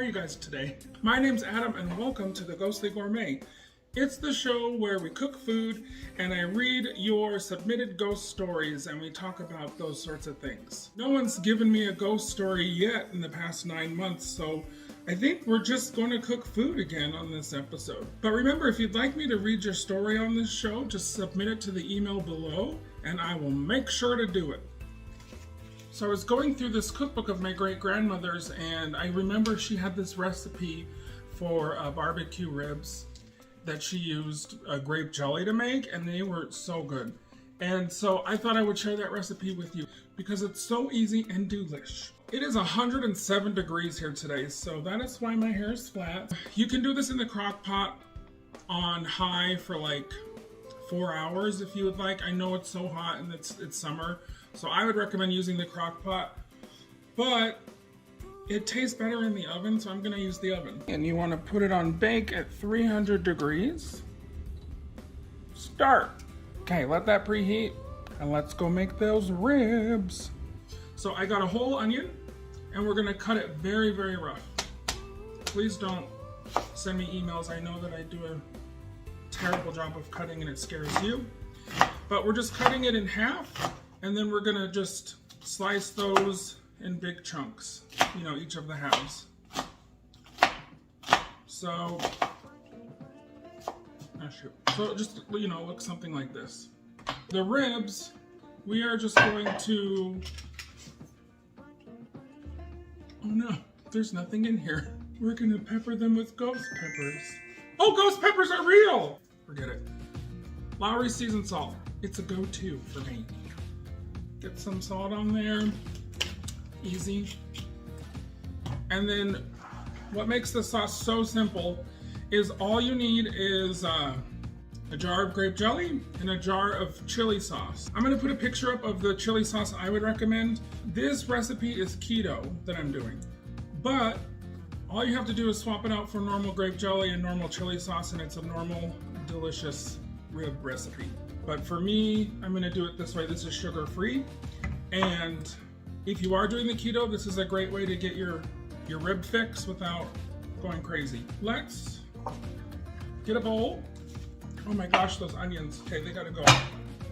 are you guys today? My name's Adam and welcome to the Ghostly Gourmet. It's the show where we cook food and I read your submitted ghost stories and we talk about those sorts of things. No one's given me a ghost story yet in the past 9 months, so I think we're just going to cook food again on this episode. But remember, if you'd like me to read your story on this show, just submit it to the email below and I will make sure to do it. So I was going through this cookbook of my great-grandmother's and I remember she had this recipe for barbecue ribs that she used grape jelly to make, and they were so good. And so I thought I would share that recipe with you because it's so easy and delish. It is 107 degrees here today, so that is why my hair is flat. You can do this in the crock pot on high for like 4 hours if you would like. I know it's so hot and it's summer, so I would recommend using the crock pot, but it tastes better in the oven, so I'm gonna use the oven. And you wanna put it on bake at 300 degrees. Start. Okay, let that preheat, and let's go make those ribs. So I got a whole onion, and we're gonna cut it very, very rough. Please don't send me emails. I know that I do a terrible job of cutting and it scares you. But we're just cutting it in half, and then we're gonna just slice those in big chunks, you know, each of the halves. So, so it just, you know, looks something like this. The ribs, we are just going to, oh no, there's nothing in here. We're gonna pepper them with ghost peppers. Oh, ghost peppers are real! Forget it. Lawry seasoned salt, it's a go-to for me. Get some salt on there. Easy. And then what makes the sauce so simple is all you need is a jar of grape jelly and a jar of chili sauce. I'm gonna put a picture up of the chili sauce I would recommend. This recipe is keto that I'm doing, but all you have to do is swap it out for normal grape jelly and normal chili sauce, and it's a normal, delicious rib recipe. But for me, I'm gonna do it this way. This is sugar-free, and if you are doing the keto, this is a great way to get your rib fix without going crazy. Let's get a bowl. Oh my gosh, those onions. Okay, they gotta go.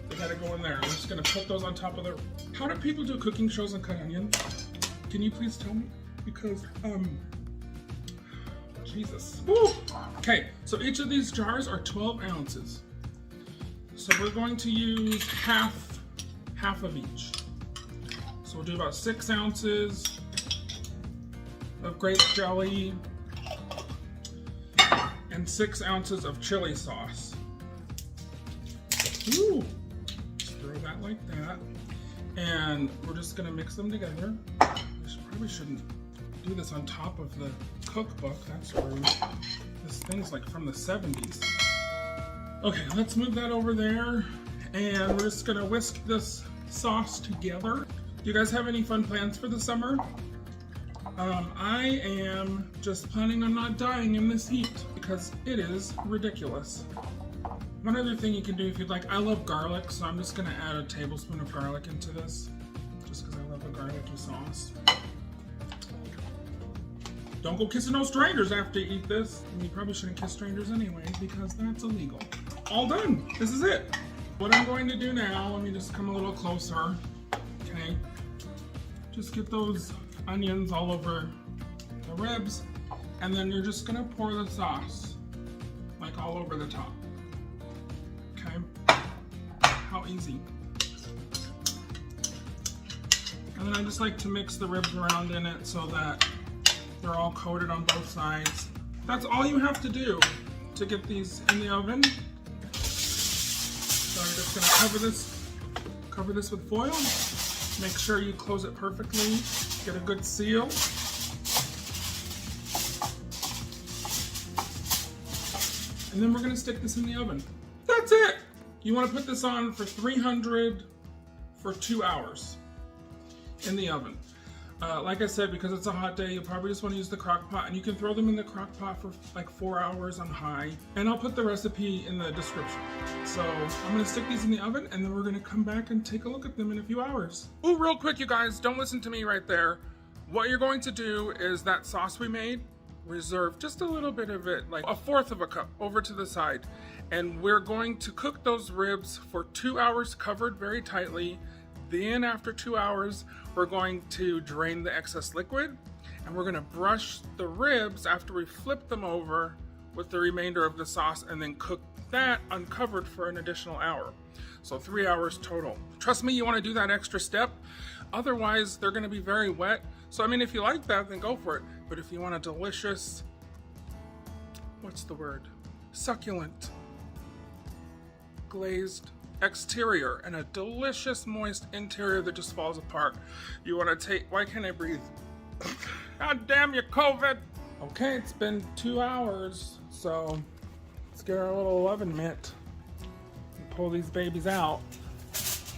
They gotta go in there. I'm just gonna put those on top of the... How do people do cooking shows and cut onions? Can you please tell me? Because, Jesus. Woo! Okay, so each of these jars are 12 ounces. So we're going to use half of each. So we'll do about 6 ounces of grape jelly and 6 ounces of chili sauce. Ooh, throw that like that. And we're just gonna mix them together. Probably shouldn't do this on top of the cookbook, that's rude. This thing's like from the 70s. Okay, let's move that over there. And we're just gonna whisk this sauce together. Do you guys have any fun plans for the summer? I am just planning on not dying in this heat because it is ridiculous. One other thing you can do if you'd like, I love garlic, so I'm just gonna add a tablespoon of garlic into this, just because I love a garlicky sauce. Don't go kissing no strangers after you eat this. And you probably shouldn't kiss strangers anyway because that's illegal. All done, this is it. What I'm going to do now, let me just come a little closer, okay? Just get those onions all over the ribs, and then you're just gonna pour the sauce like all over the top. Okay? How easy. And then I just like to mix the ribs around in it so that they're all coated on both sides. That's all you have to do to get these in the oven. So I'm just gonna cover this with foil. Make sure you close it perfectly. Get a good seal. And then we're gonna stick this in the oven. That's it! You wanna put this on for 300 for 2 hours in the oven. Like I said, because it's a hot day, you'll probably just want to use the crock pot, and you can throw them in the crock pot for like 4 hours on high. And I'll put the recipe in the description. So I'm gonna stick these in the oven, and then we're gonna come back and take a look at them in a few hours. Oh, real quick, you guys, don't listen to me right there. What you're going to do is that sauce we made, reserve just a little bit of it, like a fourth of a cup, over to the side. And we're going to cook those ribs for 2 hours covered very tightly. Then after 2 hours, we're going to drain the excess liquid, and we're gonna brush the ribs after we flip them over with the remainder of the sauce, and then cook that uncovered for an additional hour. So 3 hours total. Trust me, you wanna do that extra step. Otherwise, they're gonna be very wet. So I mean, if you like that, then go for it. But if you want a delicious, what's the word? Succulent, glazed exterior and a delicious moist interior that just falls apart, you want to take, why can't I breathe? God damn you, COVID! Okay, it's been 2 hours, so let's get our little oven mitt and pull these babies out. This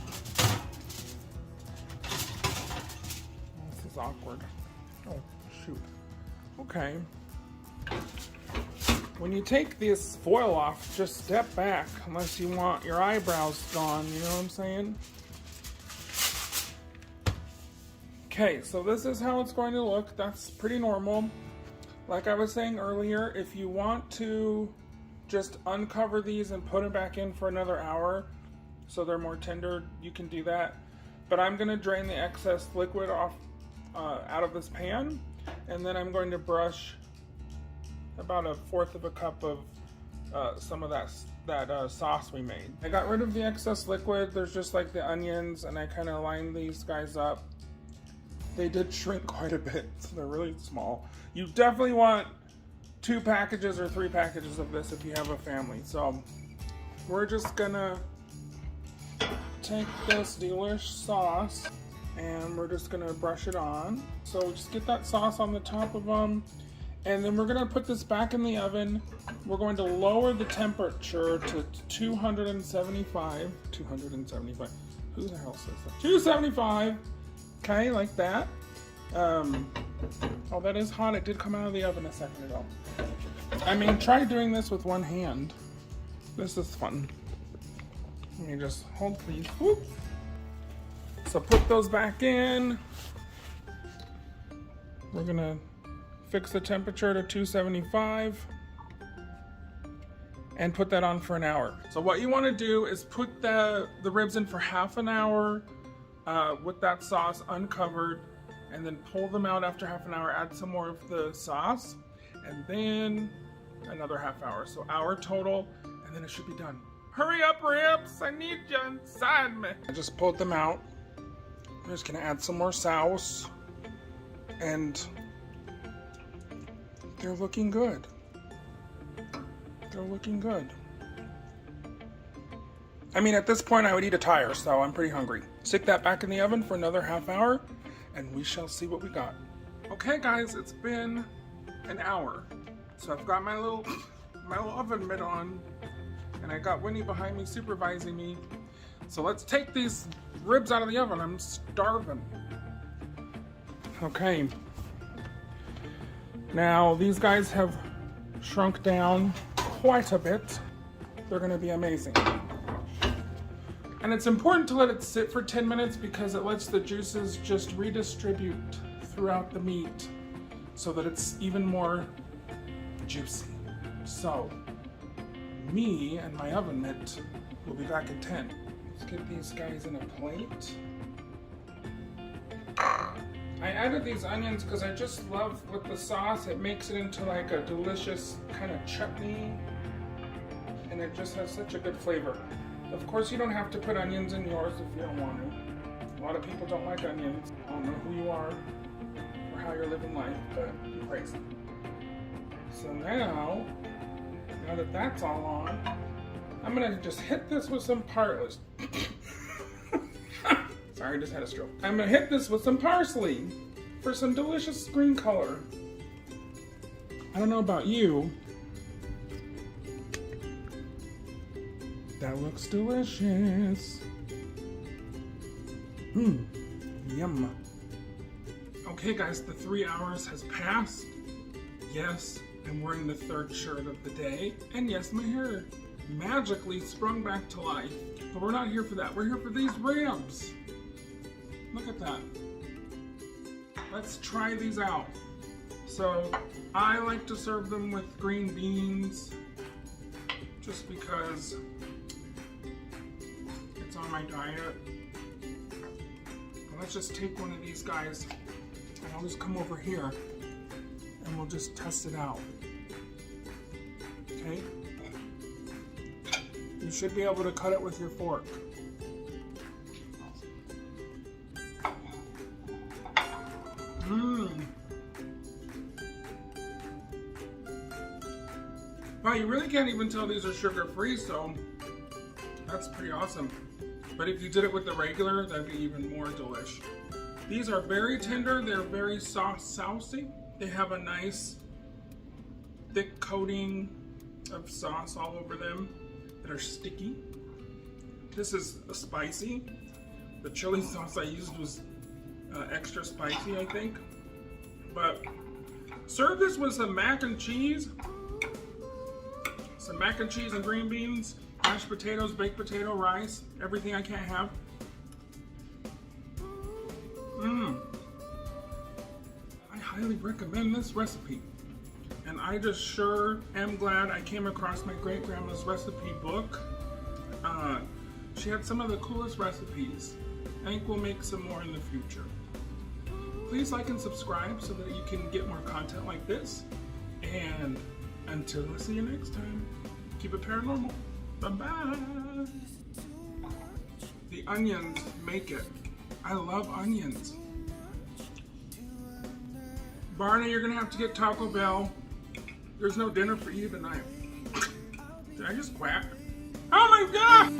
is awkward. Oh, shoot. Okay. When you take this foil off, just step back, unless you want your eyebrows gone, you know what I'm saying? Okay, so this is how it's going to look. That's pretty normal. Like I was saying earlier, if you want to just uncover these and put them back in for another hour so they're more tender, you can do that. But I'm going to drain the excess liquid off out of this pan, and then I'm going to brush about a fourth of a cup of some of that sauce we made. I got rid of the excess liquid. There's just like the onions, and I kind of lined these guys up. They did shrink quite a bit, so they're really small. You definitely want 2 packages or 3 packages of this if you have a family. So we're just gonna take this delish sauce and we're just gonna brush it on. So just get that sauce on the top of them. And then we're gonna put this back in the oven. We're going to lower the temperature to 275. Who the hell says that? 275. Okay, like that. Oh, that is hot. It did come out of the oven a second ago. I mean, try doing this with one hand. This is fun. Let me just hold, please. Whoop. So put those back in. We're gonna fix the temperature to 275 and put that on for an hour. So what you want to do is put the ribs in for half an hour with that sauce uncovered, and then pull them out after half an hour, add some more of the sauce, and then another half hour. So hour total, and then it should be done. Hurry up, ribs! I need you inside me. I just pulled them out. I'm just gonna add some more sauce, and they're looking good. They're looking good. I mean, at this point I would eat a tire, so I'm pretty hungry. Stick that back in the oven for another half hour, and we shall see what we got. Okay guys, it's been an hour. So I've got my little oven mitt on, and I got Winnie behind me supervising me. So let's take these ribs out of the oven. I'm starving. Okay. Now, these guys have shrunk down quite a bit. They're gonna be amazing. And it's important to let it sit for 10 minutes because it lets the juices just redistribute throughout the meat so that it's even more juicy. So, me and my oven mitt will be back in 10. Let's get these guys in a plate. I added these onions because I just love with the sauce, it makes it into like a delicious kind of chutney, and it just has such a good flavor. Of course, you don't have to put onions in yours if you don't want to. A lot of people don't like onions. I don't know who you are or how you're living life, but you're crazy. So now that that's all on, I'm gonna just hit this with some parsley. Sorry, I just had a stroke. I'm gonna hit this with some parsley for some delicious green color. I don't know about you. That looks delicious. Yum. Okay guys, the 3 hours has passed. Yes, I'm wearing the 3rd shirt of the day. And yes, my hair magically sprung back to life. But we're not here for that. We're here for these ribs. Look at that. Let's try these out. So I like to serve them with green beans just because it's on my diet. But let's just take one of these guys and I'll just come over here and we'll just test it out. Okay? You should be able to cut it with your fork. Wow, you really can't even tell these are sugar-free, so that's pretty awesome. But if you did it with the regular, that'd be even more delish. These are very tender, they're very soft, saucy. They have a nice thick coating of sauce all over them that are sticky. This is spicy. The chili sauce I used was extra spicy, I think. But serve this with some mac and cheese. Some mac and cheese and green beans, mashed potatoes, baked potato, rice, everything I can't have. I highly recommend this recipe. And I just sure am glad I came across my great-grandma's recipe book. She had some of the coolest recipes. I think we'll make some more in the future. Please like and subscribe so that you can get more content like this. And until I see you next time, keep it paranormal. Bye-bye. The onions make it. I love onions. Barney, you're gonna have to get Taco Bell. There's no dinner for you tonight. Did I just quack? Oh my God!